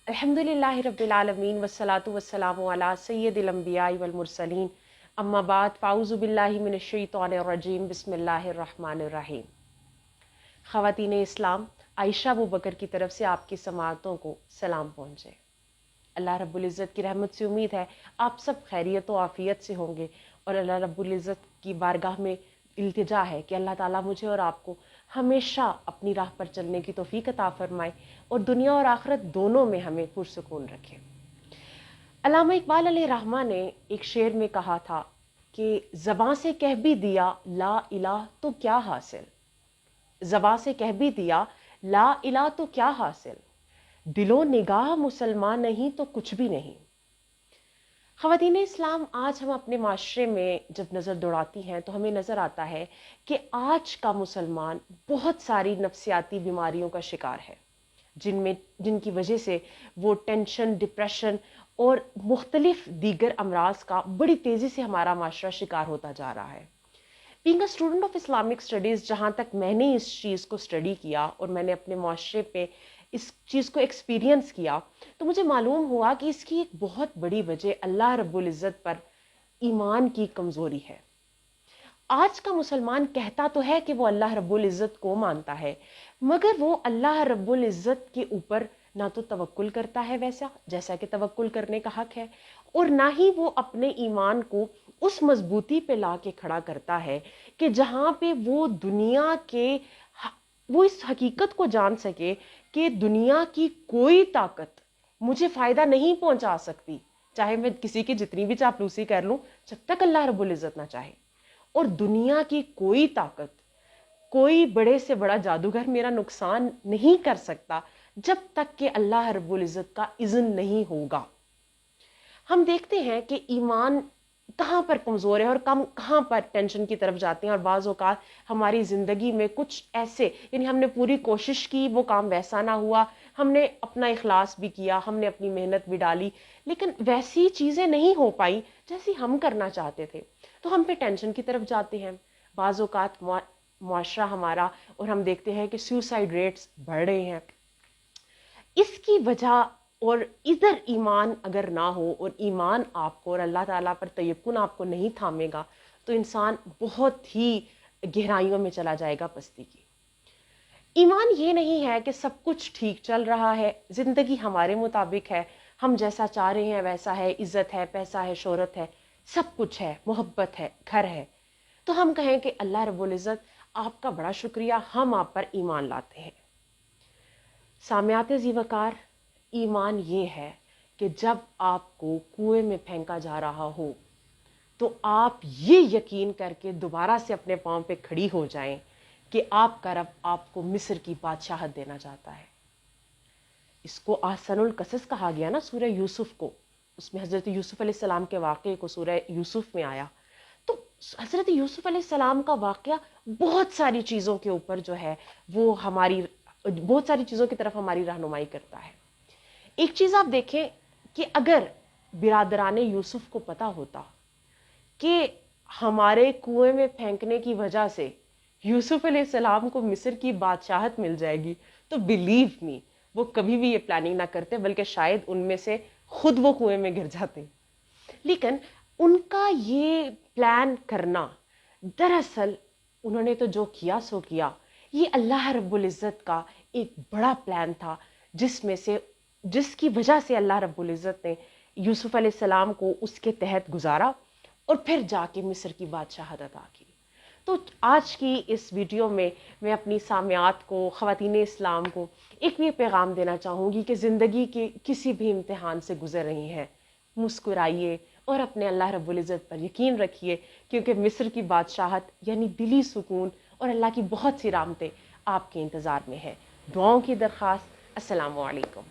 अल्हम्दुलिल्लाहि रब्बिल आलमीन वस्सलातु वस्सलामु अला सय्यिदिल अंबियाइ वल मुरसलीन अम्मा बाद फ़ाऊज़ु बिल्लाहि मिनश शैतानिर रजीम बिस्मिल्लाहिर रहमानिर रहीम। ख़वातीने इस्लाम, आयशा अबू बकर की तरफ से आपकी समाअतों को सलाम पहुँचे। अल्लाह रब्बुल इज़्ज़त की रहमत से उम्मीद है आप सब खैरियत व आफ़ियत से होंगे और अल्लाह रब्बुल इज़्ज़त की बारगाह में इल्तिजा है कि अल्लाह ताला मुझे और आपको हमेशा अपनी राह पर चलने की तौफीक अता फरमाए और दुनिया और आखिरत दोनों में हमें पुरसुकून रखे। अल्लामा इकबाल अलैहिर्रहमा ने एक शेर में कहा था कि ज़बां से कह भी दिया ला इलाह तो क्या हासिल, ज़बां से कह भी दिया ला इलाह तो क्या हासिल, दिलो निगाह मुसलमान नहीं तो कुछ भी नहीं। ख़वातीने इस्लाम, आज हम अपने माशरे में जब नज़र दौड़ाती हैं तो हमें नज़र आता है कि आज का मुसलमान बहुत सारी नफ्सियाती बीमारियों का शिकार है, जिनकी वजह से वो टेंशन, डिप्रेशन और मुख्तलिफ दीगर अमराज का बड़ी तेज़ी से हमारा माशरा शिकार होता जा रहा है। Being a student of Islamic studies, जहाँ तक मैंने इस चीज़ को स्टडी किया और मैंने अपने माशरे पे इस चीज़ को एक्सपीरियंस किया, तो मुझे मालूम हुआ कि इसकी एक बहुत बड़ी वजह अल्लाह रब्बुल इज़्ज़त पर ईमान की कमज़ोरी है। आज का मुसलमान कहता तो है कि वो अल्लाह रब्बुल इज़्ज़त को मानता है, मगर वो अल्लाह रब्बुल इज़्ज़त के ऊपर ना तो तवक्कुल करता है वैसा जैसा कि तवक्कुल करने का हक है, और ना ही वो अपने ईमान को उस मजबूती पे ला के खड़ा करता है कि जहाँ पे वो दुनिया के वो इस हकीकत को जान सके कि दुनिया की कोई ताकत मुझे फ़ायदा नहीं पहुंचा सकती, चाहे मैं किसी की जितनी भी चापलूसी कर लूं, जब तक अल्लाह रब्बुल इज़्ज़त ना चाहे। और दुनिया की कोई ताकत, कोई बड़े से बड़ा जादूगर मेरा नुकसान नहीं कर सकता जब तक कि अल्लाह रब्बुल इज़्ज़त का इज़्न नहीं होगा। हम देखते हैं कि ईमान कहाँ पर कमज़ोर है और कहाँ पर टेंशन की तरफ जाते हैं, और बाज़ औक़ात हमारी ज़िंदगी में कुछ ऐसे, यानी हमने पूरी कोशिश की, वो काम वैसा ना हुआ, हमने अपना इखलास भी किया, हमने अपनी मेहनत भी डाली, लेकिन वैसी चीज़ें नहीं हो पाई जैसी हम करना चाहते थे, तो हम पे टेंशन की तरफ जाते हैं। बाज़ औक़ात मुआशरा हमारा, और हम देखते हैं कि सुसाइड रेट्स बढ़ रहे हैं। इसकी वजह, और इधर ईमान अगर ना हो और ईमान आपको और अल्लाह ताला पर तयक्कुन आपको नहीं थामेगा, तो इंसान बहुत ही गहराइयों में चला जाएगा पस्ती की। ईमान ये नहीं है कि सब कुछ ठीक चल रहा है, ज़िंदगी हमारे मुताबिक है, हम जैसा चाह रहे हैं वैसा है, इज़्ज़त है, पैसा है, शोहरत है, सब कुछ है, मोहब्बत है, घर है, तो हम कहें कि अल्लाह रब्बुल इज़्ज़त आपका बड़ा शुक्रिया, हम आप पर ईमान लाते हैं। सामयात ज़ीवकार, ईमान ये है कि जब आपको कुएं में फेंका जा रहा हो तो आप ये यकीन करके दोबारा से अपने पांव पे खड़ी हो जाएं कि आपका रब आपको मिस्र की बादशाहत देना चाहता है। इसको आसनुल कसस कहा गया ना सूरह यूसुफ को, उसमें हज़रत यूसुफ अलैहिस्सलाम के वाक़े को सूरह यूसुफ में आया। तो हज़रत यूसुफ अलैहिस्सलाम का वाक़या बहुत सारी चीज़ों के ऊपर जो है वो बहुत सारी चीज़ों की तरफ हमारी रहनुमाई करता है। एक चीज़ आप देखें कि अगर बिरादराने यूसुफ को पता होता कि हमारे कुएं में फेंकने की वजह से यूसुफ अलैहिस्सलाम को मिस्र की बादशाहत मिल जाएगी, तो बिलीव मी, वो कभी भी ये प्लानिंग ना करते, बल्कि शायद उनमें से खुद वो कुएं में गिर जाते। लेकिन उनका ये प्लान करना, दरअसल उन्होंने तो जो किया सो किया, ये अल्लाह रब्बुल इज़्ज़त का एक बड़ा प्लान था, जिसकी वजह से अल्लाह रब्बुल इज़्ज़त ने यूसुफ अलैहिस्सलाम को उसके तहत गुजारा और फिर जाके मिस्र की बादशाहत अता की। तो आज की इस वीडियो में मैं अपनी सामयात को, ख़वातीने इस्लाम को एक ये पैगाम देना चाहूँगी कि ज़िंदगी के किसी भी इम्तिहान से गुजर रही हैं, मुस्कुराइए और अपने अल्लाह रब्बुल इज़्ज़त पर यकीन रखिए, क्योंकि मिस्र की बादशाहत यानी दिली सुकून और अल्लाह की बहुत सी रामतें आपके इंतज़ार में है। दुआओं की दरख्वास्त। अस्सलामु अलैकुम।